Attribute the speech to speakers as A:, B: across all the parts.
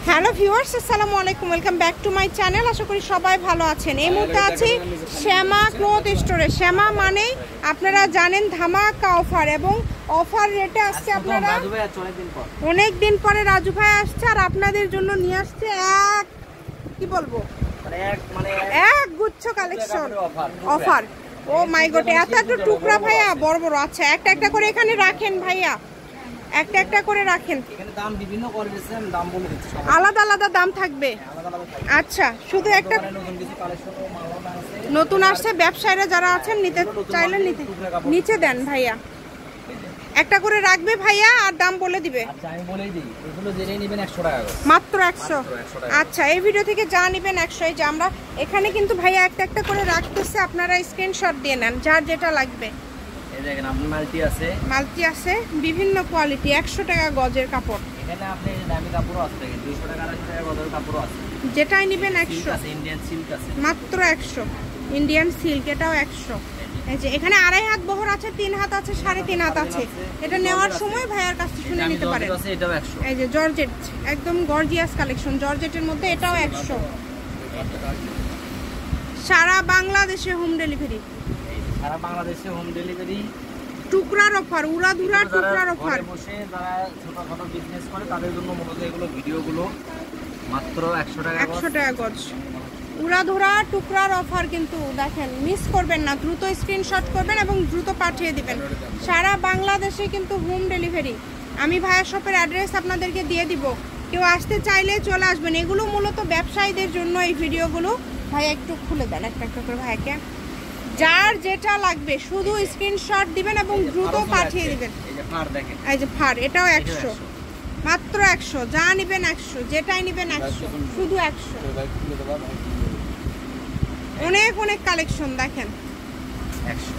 A: Hello viewers, আসসালামু আলাইকুম, welcome back to my channel. আশা করি সবাই ভালো আছেন। এই মুহূর্তে আছি শ্যামা ক্লথ স্টোরে। শ্যামা মানে আপনারা জানেন ধামাকা অফার, এবং অফার রেটে আসছে আপনারা অনেক দিন পরে রাজু ভাই আসছে, আর আপনাদের জন্য নিয়ে আসছে এক গুচ্ছ কালেকশন অফার। ও মাই গড, এত এত টুকরা ভাইয়া, বড় বড়। আচ্ছা, একটা একটা করে এখানে রাখেন ভাইয়া, একটা একটা করে রাখেন। এখানে দাম বিভিন্ন করে দিয়েছেন, দাম বলে দিচ্ছি, আলাদা আলাদা দাম থাকবে। আচ্ছা, শুধু একটা নতুন আসছে, ব্যবসায়ীরা যারা আছেন নিতে চাইলে নিচে দেন ভাইয়া, একটা করে রাখবে ভাইয়া, আর দাম বলে দিবে।
B: আচ্ছা, আমি বলেই দিই, এগুলো যেটাই নেবেন 100 টাকা
A: মাত্র 100। আচ্ছা, এই ভিডিও থেকে যা নেবেন 100। এই যে আমরা এখানে কিন্তু ভাইয়া একটা একটা করে রাখতেছে, আপনারা স্ক্রিনশট দিয়ে নেন যার যেটা লাগবে।
B: এই দেখেন, আপনার মাল্টি আছে
A: বিভিন্ন কোয়ালিটি, 100 টাকা গজের কাপড়।
B: এখানে আপনি দামি কাপড়ও আছে, 200 টাকা 250 টাকা গজের কাপড়ও আছে।
A: যেটাই নেবেন 100।
B: ইন্ডিয়ান সিল্ক আছে
A: মাত্র 100। ইন্ডিয়ান সিল্ক, এটাও 100। এই যে এখানে 2.5 হাত বহর আছে, 3 হাত আছে, 3.5 হাত আছে। এটা নেওয়ার সময় ভাইয়ার কাছ থেকে শুনে নিতে পারেন।
B: এটাও 100।
A: এই যে জর্জেট, একদম গর্জিয়াস কালেকশন, জর্জেটের মধ্যে এটাও 100। সারা বাংলাদেশে হোম ডেলিভারি।
B: সারা বাংলাদেশে হোম ডেলিভারি।
A: টুকরার অফার, উড়াধুরা টুকরার অফার।
B: বসে যারা ছোটখাটো বিজনেস করে তাদের জন্য মূলত এগুলো ভিডিওগুলো মাত্র 100 টাকা
A: 100 টাকা গজ। উড়াধুরা টুকরার অফার, কিন্তু দেখেন, মিস করবেন না, দ্রুত স্ক্রিনশট করবেন এবং দ্রুত পাঠিয়ে দিবেন। সারা বাংলাদেশে কিন্তু হোম ডেলিভারি। আমি ভাইয়া শপের অ্যাড্রেস আপনাদেরকে দিয়ে দিব, কেউ আসতে চাইলে চলে আসবেন। এগুলো মূলত ব্যবসায়ীদের জন্য এই ভিডিওগুলো। ভাইয়া একটু খুলে দেন একটা একটা করে ভাইয়াকে, যার যেটা লাগবে শুধু স্ক্রিনশট দিবেন এবং দ্রুত পাঠিয়ে দিবেন। এই যে ফার, এটাও 100, মাত্র 100। যা নেবেন 100, যেটাই নেবেন 100, শুধু 100। অনেক অনেক কালেকশন দেখেন,
B: 100।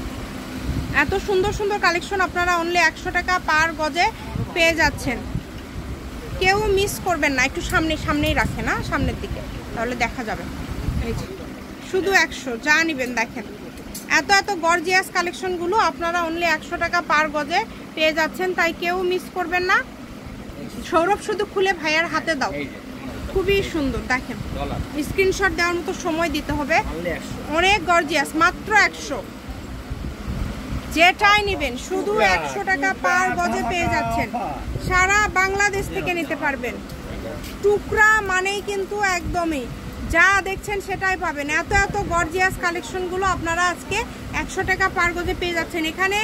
A: এত সুন্দর সুন্দর কালেকশন আপনারা অনলি 100 টাকা পার গজে পেয়ে যাচ্ছেন। কেউ মিস করবেন না, একটু সামনেই রাখেন, না সামনের দিকে, তাহলে দেখা যাবে। এই যে শুধু 100, যা নেবেন দেখেন। এত এত গর্জিয়াস কালেকশনগুলো আপনারা অনলি 100 টাকা পার গজে পেয়ে যাচ্ছেন, তাই কেউ মিস করবেন না। সৌরভ, শুধু খুলে ভাইয়ার হাতে দাও, খুবই সুন্দর দেখেন। স্ক্রিনশট দেওয়ার মতো সময় দিতে হবে। অনেক গর্জিয়াস, মাত্র 100। যেটাই নেবেন শুধু 100 টাকা পার গজে পেয়ে যাচ্ছেন। সারা বাংলাদেশ থেকে নিতে পারবেন। টুকরা মানেই কিন্তু একদমই যা দেখছেন সেটাই পাবেন। এত এত গর্জিয়াস কালেকশনগুলো আপনারা আজকে 100 টাকা পার গজে পেয়ে যাচ্ছেন। এখানে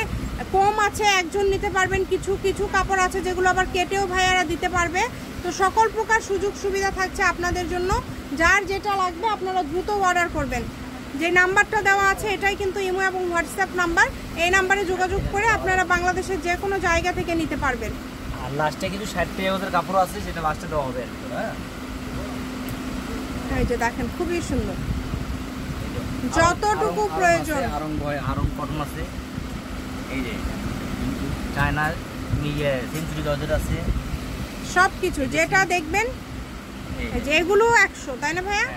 A: কম আছে, একজন নিতে পারবেন, কিছু কিছু কাপড় আছে যেগুলো আবার কেটেও ভাইয়ারা দিতে পারবে। তো সকল প্রকার সুযোগ সুবিধা থাকছে আপনাদের জন্য। যার যেটা লাগবে আপনারা দ্রুত অর্ডার করবেন। যে নাম্বারটা দেওয়া আছে এটাই কিন্তু ইমো এবং হোয়াটসঅ্যাপ নাম্বার। এই নাম্বারে যোগাযোগ করে আপনারা বাংলাদেশের যে কোনো জায়গা থেকে নিতে পারবেন।
B: আর লাস্টে কিছু 60 টাকা গজের কাপড় আছে, সেটা লাস্টে দেওয়া হবে। হ্যাঁ,
A: এই যে দেখেন, খুবই সুন্দর, যতটুকু প্রয়োজন।
B: আরং কটন আছে, এই যে চায়না সেঞ্চুরি গজের আছে, সব
A: কিছু যেটা দেখবেন। এই যে এগুলো 100, তাই না ভাইয়া?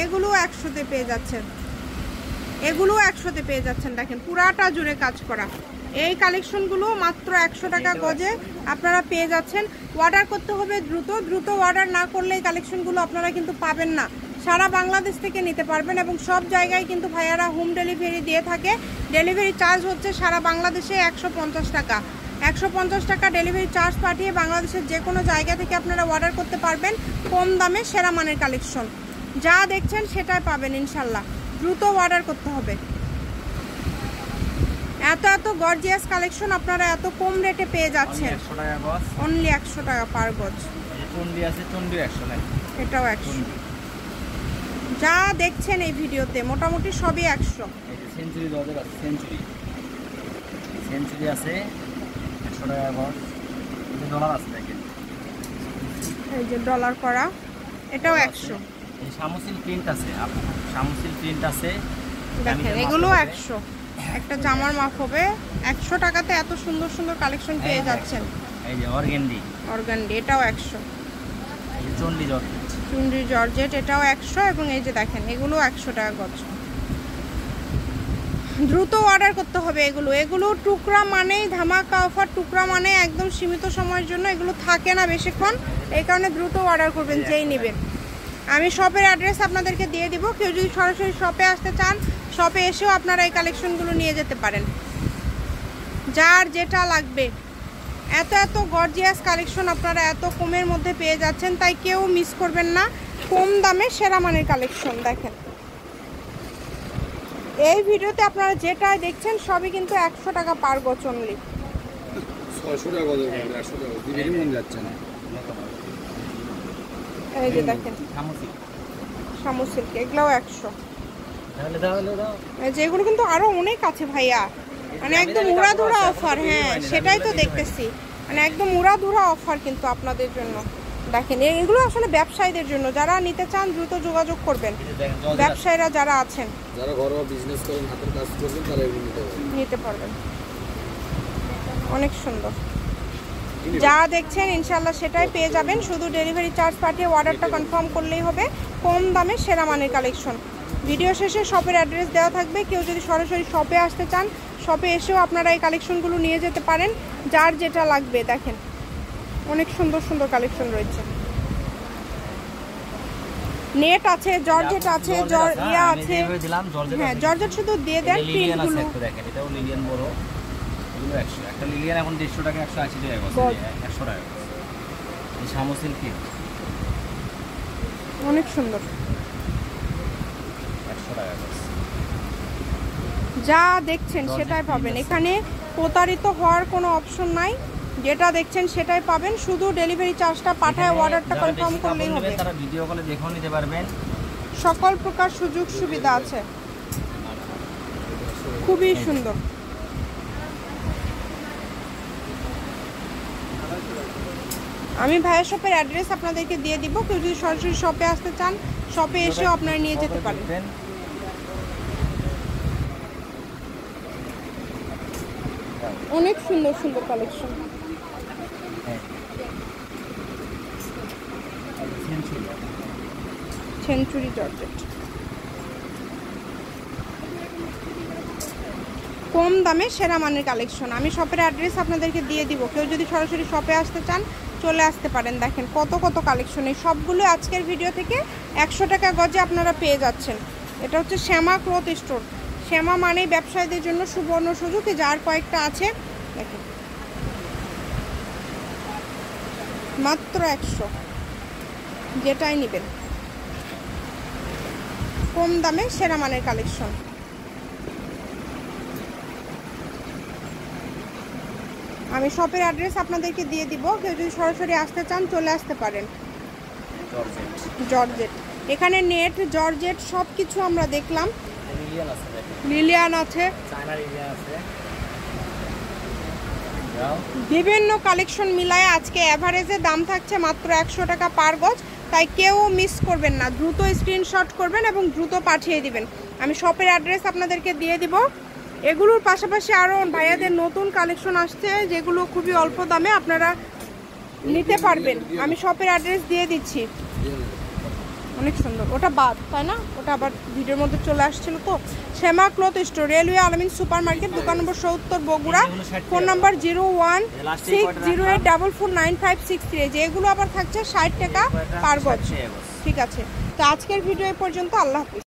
A: এগুলো 100-তে পেয়ে যাচ্ছেন, এগুলো 100-তে পেয়ে যাচ্ছেন। দেখেন পুরাটা জুড়ে কাজ করা এই কালেকশনগুলো মাত্র 100 টাকা গজে আপনারা পেয়ে যাচ্ছেন। অর্ডার করতে হবে দ্রুত, দ্রুত অর্ডার না করলে এই কালেকশনগুলো আপনারা কিন্তু পাবেন না। সারা বাংলাদেশ থেকে নিতে পারবেন, এবং সব জায়গায় কিন্তু ভাইয়ারা হোম ডেলিভারি দিয়ে থাকে। ডেলিভারি চার্জ হচ্ছে সারা বাংলাদেশে 150 টাকা। 150 টাকা ডেলিভারি চার্জ পাঠিয়ে বাংলাদেশের যে কোনো জায়গা থেকে আপনারা অর্ডার করতে পারবেন। কম দামে সেরা মানের কালেকশন, যা দেখছেন সেটাই পাবেন ইনশাল্লাহ। দ্রুত অর্ডার করতে হবে। এত এত গর্জিয়াস কালেকশন আপনারা এত কম রেটে পেয়ে যাচ্ছেন, অনলি 100 টাকা পার গজ। এটাও 100। যা দেখছেন এই ভিডিওতে মোটামুটি সবই 100।
B: সেঞ্চুরি আছে 100 টাকা গজ। ডলার আছে, দেখেন,
A: এই যে ডলার করা, এটাও 100।
B: এই শামুসিল প্রিন্ট আছে, শামুসিল প্রিন্ট আছে,
A: দেখেন এগুলো 100। একটা জামার মাপ হবে 100 টাকাতে। এত সুন্দর সুন্দর কালেকশন পেয়ে যাচ্ছেন।
B: এই যে অর্গানডি,
A: এটাও 100।
B: এই যে
A: চুনরি জর্জেট, এটাও 100। এবং এই যে দেখেন এগুলো 100 টাকা গজ। দ্রুত অর্ডার করতে হবে। এগুলো টুকরা মানেই ধামাকা অফার, টুকরা মানে একদম সীমিত সময়ের জন্য, এগুলো থাকে না বেশিক্ষণ, এই কারণে দ্রুত অর্ডার করবেন যেই নেবেন। আমি শপের অ্যাড্রেস আপনাদেরকে দিয়ে দিব, কেউ যদি সরাসরি শপে আসতে চান শপে এসেও আপনারা এই কালেকশনগুলো নিয়ে যেতে পারেন, যার যেটা লাগবে। এত এত গর্জিয়াস কালেকশন আপনারা এত কমের মধ্যে পেয়ে যাচ্ছেন, তাই কেউ মিস করবেন না। কম দামে সেরা মানের কালেকশন। দেখেন এই ভিডিওতে আপনারা যেটা দেখছেন সবই কিন্তু 100 টাকা পার গজ অনলি।
C: 600 টাকা গজ, 100 টাকা দিবেরই মন যাচ্ছে না।
A: এই যে দেখেন শামু সিল্ক, এগুলাও 100। যেগুলো কিন্তু আরো অনেক আছে ভাইয়া, মানে একদম উড়াধুরা অফার। হ্যাঁ সেটাই তো দেখতেছি, মানে একদম উড়াধুরা অফার কিন্তু আপনাদের জন্য। দেখেন এগুলো আসলে ব্যবসায়ীদের জন্য, যারা নিতে চান দ্রুত যোগাযোগ করবেন। ব্যবসায়ীরা যারা আছেন,
C: যারা ঘরোয়া বিজনেস করেন, হাতের কাজ করবেন, তারা এগুলো নিতে পারবেন।
A: অনেক সুন্দর, যা দেখছেন ইনশাআল্লাহ সেটাই পেয়ে যাবেন। শুধু ডেলিভারি চার্জ পাঠিয়ে অর্ডারটা কনফার্ম করলেই হবে। কম দামে সেরা মানের কালেকশন। ভিডিও শেষে শপের অ্যাড্রেস দেওয়া থাকবে, কেউ যদি সরাসরি শপে আসতে চান শপে এসেও আপনারা এই কালেকশনগুলো নিয়ে যেতে পারেন, যার যেটা লাগবে। দেখেন অনেক সুন্দর সুন্দর কালেকশন রয়েছে। নেট আছে, জর্জেট আছে, ইয়া আছে। হ্যাঁ জর্জেট শুধু দিয়ে দেন প্রিন্টগুলো।
B: দেখেন এটাও লিলিয়ান বড়, এগুলো 100। একটা লিলিয়ান এখন 150 টাকা, 180 টাকা গজ, 100 টাকা। এই শামু সিল্ক
A: অনেক সুন্দর,
B: 100 টাকা গজ।
A: যা দেখছেন সেটাই পাবেন, এখানে প্রতারিত হওয়ার কোনো অপশন নাই। যেটা দেখছেন সেটাই পাবেন, শুধু ডেলিভারি চার্জটা পাঠায় অর্ডারটা কনফার্ম করলেই হবে।
B: তারা ভিডিও কলে দেখেও নিতে পারবেন,
A: সকল প্রকার সুযোগ সুবিধা আছে। খুবই সুন্দর। আমি ভাইয়া শপের অ্যাড্রেস আপনাদেরকে দিয়ে দিব, কেউ যদি সরাসরি শপে আসতে চান শপে এসেও আপনারা নিয়ে যেতে পারেন। অনেক সুন্দর সুন্দর কালেকশন। সেঞ্চুরি জর্জেট, কম দামে সেরা মানের কালেকশন। আমি শপের অ্যাড্রেস আপনাদেরকে দিয়ে দিব, কেউ যদি সরাসরি শপে আসতে চান চলে আসতে পারেন। দেখেন কত কত কালেকশন, এই সবগুলো আজকের ভিডিও থেকে 100 টাকা গজে আপনারা পেয়ে যাচ্ছেন। এটা হচ্ছে শ্যামা ক্লথ স্টোর। শ্যামা মানেই ব্যবসায়ীদের জন্য সুবর্ণ সুযোগ, যার কয়েকটা আছে। দেখেন মাত্র 100, যেটাই নেবেন কম দামে সেরা মানের কালেকশন। আমি শপের অ্যাড্রেস আপনাদেরকে দিয়ে দিব, কেউ যদি সরাসরি আসতে চান চলে আসতে পারেন। জর্জেট, এখানে নেট জর্জেট সব কিছু আমরা দেখলাম। লিলিয়ান আছে, বিভিন্ন কালেকশন মিলায় আজকে এভারেজে দাম থাকছে মাত্র 100 টাকা পার গজ, তাই কেউ মিস করবেন না। দ্রুত স্ক্রিনশট করবেন এবং দ্রুত পাঠিয়ে দিবেন। আমি শপের অ্যাড্রেস আপনাদেরকে দিয়ে দিব। এগুলোর পাশাপাশি আরও ভাইয়াদের নতুন কালেকশন আসছে, যেগুলো খুবই অল্প দামে আপনারা নিতে পারবেন। আমি শপের অ্যাড্রেস দিয়ে দিচ্ছি। অনেক সুন্দর, ওটা বাদ তাই না, ওটা আবার ভিডিওর মধ্যে চলে আসছিল। তো শ্যামা ক্লথ স্টোর, রেলওয়ে আলামিন সুপার মার্কেট, দোকান নম্বর 70 বগুড়া, ফোন নাম্বার 0160449563। যেগুলো আবার থাকছে 60 টাকা পার গজ। ঠিক আছে, তো আজকের ভিডিও এই পর্যন্ত। আল্লাহ হাফিজ।